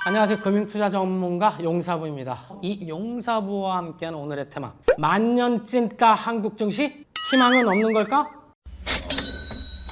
안녕하세요. 금융투자 전문가 용사부입니다. 이 용사부와 함께하는 오늘의 테마, 만년 찐따 한국 증시? 희망은 없는 걸까?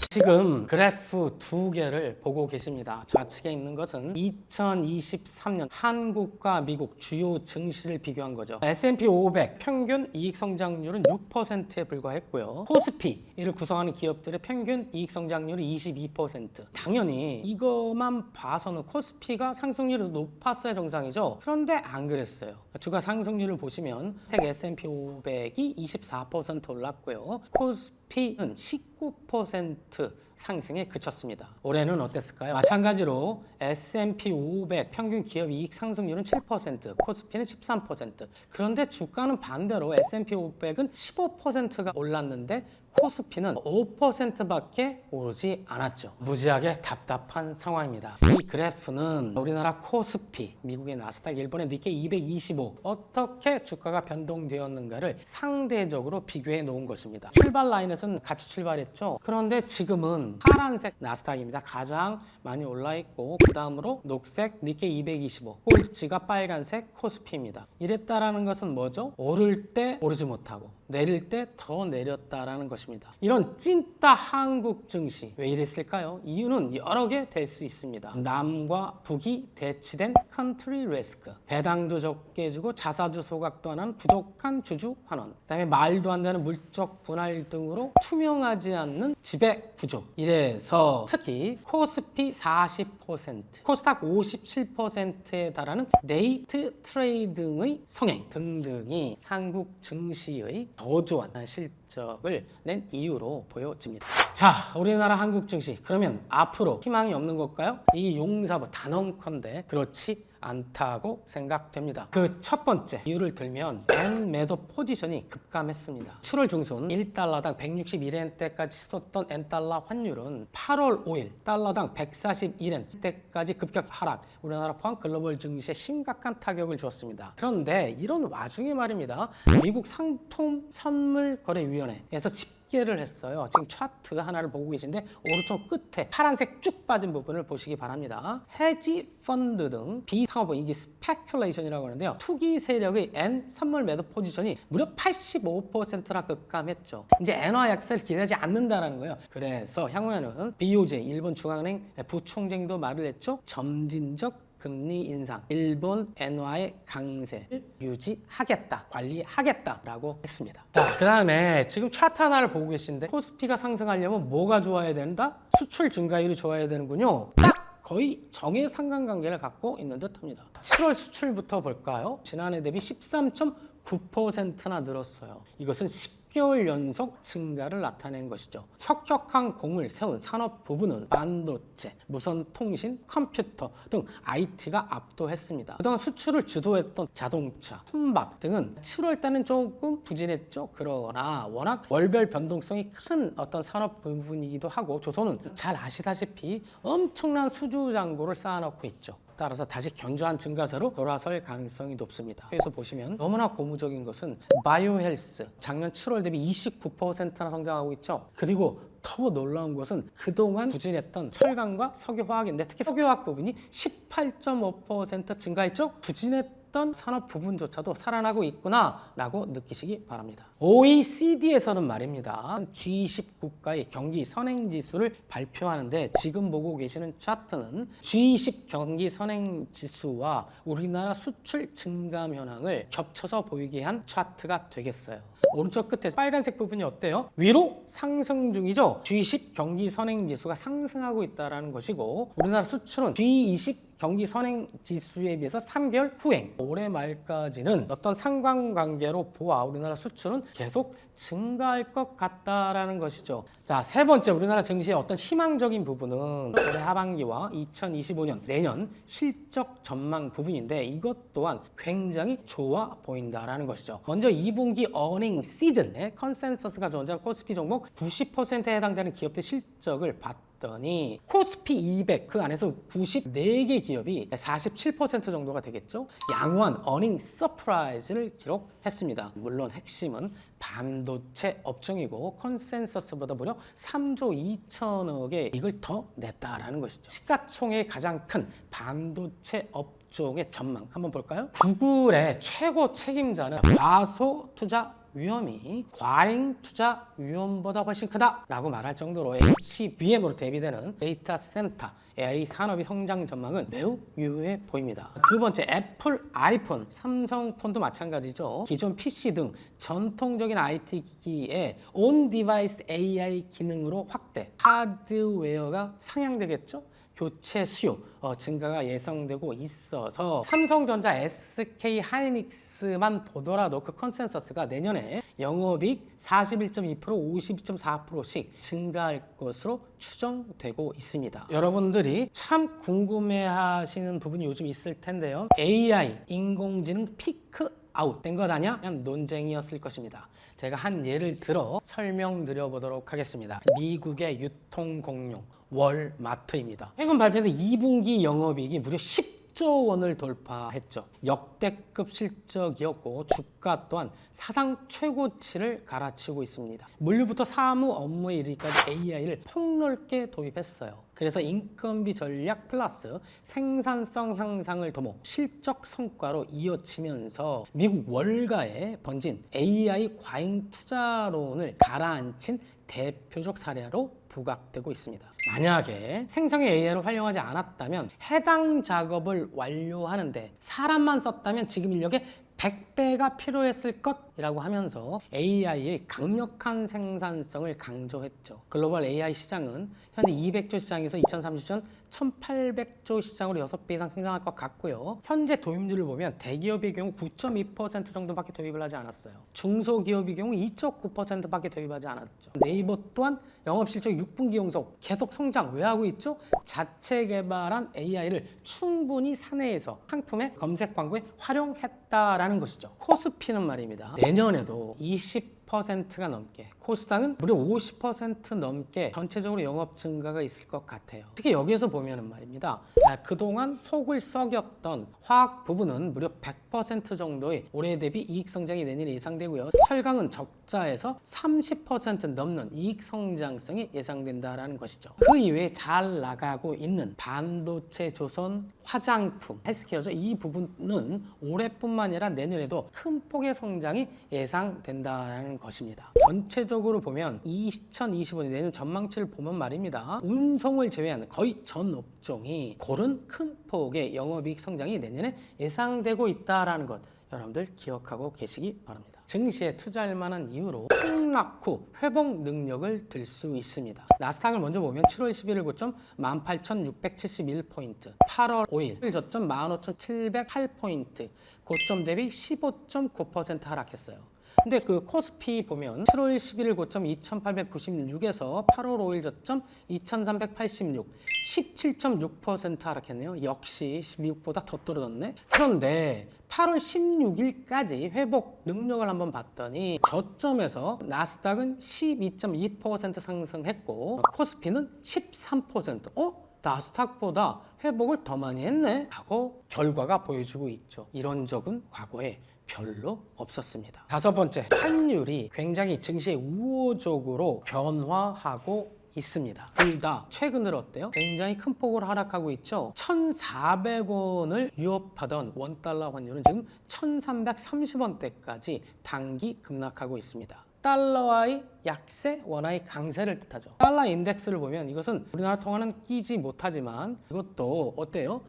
지금 그래프 두 개를 보고 계십니다. 좌측에 있는 것은 2023년 한국과 미국 주요 증시를 비교한 거죠. S&P 500 평균 이익 성장률은 6%에 불과했고요. 코스피, 이를 구성하는 기업들의 평균 이익 성장률이 22%. 당연히 이것만 봐서는 코스피가 상승률이 높았어야 정상이죠. 그런데 안 그랬어요. 주가 상승률을 보시면 S&P 500이 24% 올랐고요. 코스피는 19% 상승에 그쳤습니다. 올해는 어땠을까요? 마찬가지로 S&P 500 평균 기업 이익 상승률은 7%, 코스피는 13%. 그런데 주가는 반대로 S&P 500은 15%가 올랐는데 코스피는 5%밖에 오르지 않았죠. 무지하게 답답한 상황입니다. 이 그래프는 우리나라 코스피, 미국의 나스닥, 일본의 니케이 225 어떻게 주가가 변동되었는가를 상대적으로 비교해 놓은 것입니다. 출발 라인에서는 같이 출발했죠. 그런데 지금은 파란색 나스닥입니다. 가장 많이 올라 있고 그 다음으로 녹색 니케이 225, 꼴찌가 빨간색 코스피입니다. 이랬다라는 것은 뭐죠? 오를 때 오르지 못하고 내릴 때 더 내렸다라는 것입니다. 이런 찐따 한국 증시 왜 이랬을까요? 이유는 여러 개 될 수 있습니다. 남과 북이 대치된 컨트리 리스크, 배당도 적게 주고 자사주 소각도 안 하는 부족한 주주 환원, 그다음에 말도 안 되는 물적 분할 등으로 투명하지 않는 지배 구조. 이래서 특히 코스피 40%, 코스닥 57%에 달하는 네이트 트레이딩의 성행 등등이 한국 증시의 저조한 실적을 낸 이유로 보여집니다. 자, 우리나라 한국 증시 그러면 앞으로 희망이 없는 걸까요? 이 용사부 단언컨대 그렇지 않다고 생각됩니다. 그 첫 번째 이유를 들면 엔 매도 포지션이 급감했습니다. 7월 중순 1달러당 161엔대까지 치솟던 엔달러 환율은 8월 5일 달러당 141엔대까지 급격 하락, 우리나라 포함 글로벌 증시에 심각한 타격을 주었습니다. 그런데 이런 와중에 말입니다. 미국 상품 선물 거래위원회에서 집계를 했어요. 지금 차트 하나를 보고 계신데 오른쪽 끝에 파란색 쭉 빠진 부분을 보시기 바랍니다. 헤지 펀드 등 비상업은 이게 스페큘레이션이라고 하는데요. 투기 세력의 엔 선물 매도 포지션이 무려 85%나 급감했죠. 이제 엔화 약세를 기대하지 않는다라는 거예요. 그래서 향후에는 BOJ 일본 중앙은행 부총재도 말을 했죠. 점진적 금리 인상, 일본 엔화의 강세를 유지하겠다, 관리하겠다라고 했습니다. 자, 그 다음에 지금 차트 하나를 보고 계신데 코스피가 상승하려면 뭐가 좋아야 된다? 수출 증가율이 좋아야 되는군요. 딱 거의 정의 상관관계를 갖고 있는 듯합니다. 7월 수출부터 볼까요? 지난해 대비 13.9%나 늘었어요. 이것은 10개월 연속 증가를 나타낸 것이죠. 혁혁한 공을 세운 산업 부분은 반도체, 무선통신, 컴퓨터 등 IT가 압도했습니다. 그동안 수출을 주도했던 자동차, 선박 등은 7월 때는 조금 부진했죠. 그러나 워낙 월별 변동성이 큰 어떤 산업 부분이기도 하고 조선은 잘 아시다시피 엄청난 수주 잔고를 쌓아놓고 있죠. 따라서 다시 견조한 증가세로 돌아설 가능성이 높습니다. 그래서 보시면 너무나 고무적인 것은 바이오 헬스, 작년 7월 대비 29%나 성장하고 있죠. 그리고 더 놀라운 것은 그동안 부진했던 철강과 석유화학인데 특히 석유화학 부분이 18.5% 증가했죠. 부진했던 산업 부분조차도 살아나고 있구나라고 느끼시기 바랍니다. OECD에서는 말입니다. G20 국가의 경기 선행지수를 발표하는데 지금 보고 계시는 차트는 G20 경기 선행지수와 우리나라 수출 증감 현황을 겹쳐서 보이게 한 차트가 되겠어요. 오른쪽 끝에 빨간색 부분이 어때요? 위로 상승 중이죠. G20 경기 선행지수가 상승하고 있다는 것이고 우리나라 수출은 G20 경기 선행 지수에 비해서 3개월 후행. 올해 말까지는 어떤 상관관계로 보아 우리나라 수출은 계속 증가할 것 같다라는 것이죠. 자, 세 번째 우리나라 증시의 어떤 희망적인 부분은 올해 하반기와 2025년 내년 실적 전망 부분인데 이것 또한 굉장히 좋아 보인다라는 것이죠. 먼저 2분기 어닝 시즌에 컨센서스가 존재한 코스피 종목 90%에 해당되는 기업들 실적을 봤더니 코스피 200 그 안에서 94개 기업이 47% 정도가 되겠죠. 양호한 어닝 서프라이즈를 기록했습니다. 물론 핵심은 반도체 업종이고 컨센서스보다 무려 3조 2천억의 이익을 더 냈다라는 것이죠. 시가총액이 가장 큰 반도체 업종 업종의 전망 한번 볼까요? 구글의 최고 책임자는 과소 투자 위험이 과잉 투자 위험보다 훨씬 크다라고 말할 정도로 HBM으로 대비되는 데이터 센터 AI 산업의 성장 전망은 매우 유효해 보입니다. 두 번째, 애플, 아이폰, 삼성폰도 마찬가지죠. 기존 PC 등 전통적인 IT 기기의 온 디바이스 AI 기능으로 확대, 하드웨어가 상향되겠죠. 교체 수요 증가가 예상되고 있어서 삼성전자, SK 하이닉스만 보더라도 그 컨센서스가 내년에 영업이익 41.2%, 52.4%씩 증가할 것으로 추정되고 있습니다. 여러분들이 참 궁금해하시는 부분이 요즘 있을 텐데요. AI, 인공지능 피크 아웃된 것 아니야? 그냥 논쟁이었을 것입니다. 제가 한 예를 들어 설명드려 보도록 하겠습니다. 미국의 유통공룡 월마트입니다. 최근 발표된 2분기 영업이익이 무려 10조 원을 돌파했죠. 역대급 실적이었고 주가 또한 사상 최고치를 갈아치우고 있습니다. 물류부터 사무 업무에 이르기까지 AI를 폭넓게 도입했어요. 그래서 인건비 전략 플러스 생산성 향상을 도모 실적 성과로 이어지면서 미국 월가에 번진 AI 과잉 투자론을 가라앉힌 대표적 사례로 부각되고 있습니다. 만약에 생성의 AI를 활용하지 않았다면 해당 작업을 완료하는데 사람만 썼다면 지금 인력의 100배가 필요했을 것이라고 하면서 AI의 강력한 생산성을 강조했죠. 글로벌 AI 시장은 현재 200조 시장에서 2030년 1800조 시장으로 6배 이상 성장할 것 같고요. 현재 도입률을 보면 대기업의 경우 9.2% 정도밖에 도입을 하지 않았어요. 중소기업의 경우 2.9%밖에 도입하지 않았죠. 네이버 또한 영업실적 6분기 영속 계속 성장. 왜 하고 있죠? 자체 개발한 AI를 충분히 사내에서 상품의 검색 광고에 활용했다라는 것이죠. 코스피는 말입니다. 내년에도 20%가 넘게, 코스닥은 무려 50% 넘게 전체적으로 영업 증가가 있을 것 같아요. 특히 여기에서 보면은 말입니다. 그동안 속을 썩였던 화학 부분은 무려 100% 정도의 올해 대비 이익 성장이 내년에 예상되고요. 철강은 적자에서 30% 넘는 이익 성장성이 예상된다라는 것이죠. 그 이외에 잘 나가고 있는 반도체, 조선, 화장품, 헬스케어죠. 이 부분은 올해뿐만 아니라 내년에도 큰 폭의 성장이 예상된다는 것입니다. 전체적으로 보면 2025년 내년 전망치를 보면 말입니다. 운송을 제외한 거의 전 업종이 고른 큰 폭의 영업이익 성장이 내년에 예상되고 있다는 것 여러분들 기억하고 계시기 바랍니다. 증시에 투자할 만한 이유로 폭락 후 회복 능력을 들 수 있습니다. 나스닥을 먼저 보면 7월 11일 고점 18,671포인트, 8월 5일 저점 15,708포인트, 고점 대비 15.9% 하락했어요. 근데 그 코스피 보면 7월 11일 고점 2896에서 8월 5일 저점 2386, 17.6% 하락했네요. 역시 미국보다 더 떨어졌네. 그런데 8월 16일까지 회복 능력을 한번 봤더니 저점에서 나스닥은 12.2% 상승했고 코스피는 13%. 나스닥보다 회복을 더 많이 했네 하고 결과가 보여주고 있죠. 이런 적은 과거에 별로 없었습니다. 다섯 번째, 환율이 굉장히 증시에 우호적으로 변화하고 있습니다. 둘 다 최근으로 어때요? 굉장히 큰 폭으로 하락하고 있죠. 1,400원을 위협하던 원달러 환율은 지금 1,330원대까지 단기 급락하고 있습니다. 달러와의 약세, 원화의 강세를 뜻하죠. 달러 인덱스를 보면 이것은 우리나라 통화는 끼지 못하지만 이것도 어때요?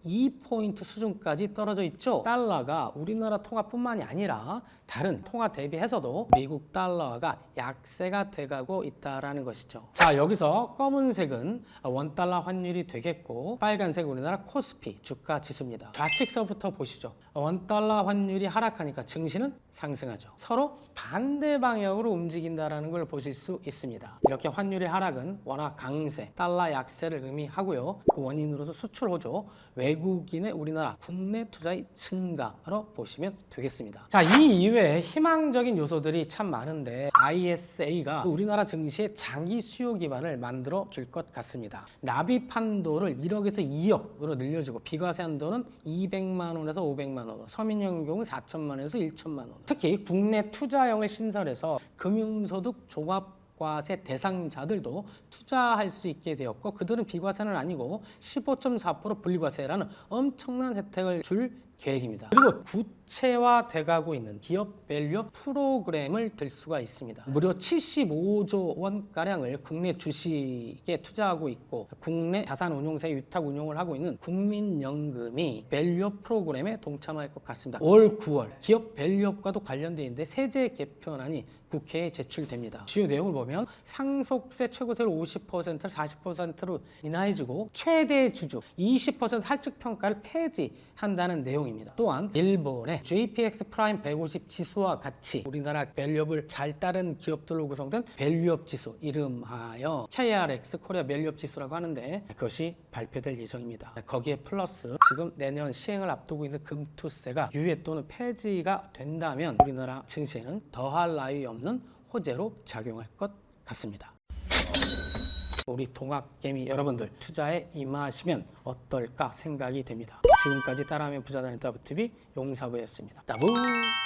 102포인트 수준까지 떨어져 있죠. 달러가 우리나라 통화뿐만이 아니라 다른 통화 대비해서도 미국 달러가 약세가 돼가고 있다라는 것이죠. 자, 여기서 검은색은 원달러 환율이 되겠고 빨간색 우리나라 코스피 주가 지수입니다. 좌측서부터 보시죠. 원달러 환율이 하락하니까 증시는 상승하죠. 서로 반대 방향으로 움직인다라는 걸 보실 수 있습니다. 이렇게 환율의 하락은 원화 강세, 달러 약세를 의미하고요. 그 원인으로서 수출 호조, 외국인의 우리나라 국내 투자의 증가로 보시면 되겠습니다. 자, 이 이외에 희망적인 요소들이 참 많은데 ISA가 우리나라 증시의 장기 수요 기반을 만들어 줄 것 같습니다. 납입 한도를 1억에서 2억으로 늘려주고 비과세 한도는 200만 원에서 500만 원, 서민형 경우 4천만 원에서 1천만 원. 특히 국내 투자형을 신설해서 금융소득 종합 비과세 대상자들도 투자할 수 있게 되었고 그들은 비과세는 아니고 15.4% 분리과세라는 엄청난 혜택을 줄 계획입니다. 그리고 구체화돼가고 있는 기업 밸류업 프로그램을 들 수가 있습니다. 무려 75조 원가량을 국내 주식에 투자하고 있고 국내 자산운용사에 위탁 운용을 하고 있는 국민연금이 밸류업 프로그램에 동참할 것 같습니다. 올 9월 기업 밸류업과도 관련되어 있는데 세제 개편안이 국회에 제출됩니다. 주요 내용을 보면 상속세 최고세를 50%를 40%로 인하해주고 최대 주주 20% 할증평가를 폐지한다는 내용입니다. 또한 일본의 JPX 프라임 150 지수와 같이 우리나라 밸류업을 잘 따른 기업들로 구성된 밸류업 지수, 이름하여 KRX 코리아 밸류업 지수라고 하는데 그것이 발표될 예정입니다. 거기에 플러스 지금 내년 시행을 앞두고 있는 금투세가 유예 또는 폐지가 된다면 우리나라 증시에는 더할 나위 없는 호재로 작용할 것 같습니다. 우리 동학개미 여러분들 투자에 임하시면 어떨까 생각이 됩니다. 지금까지 따라하면 부자되는 따블TV 용사부였습니다. 따블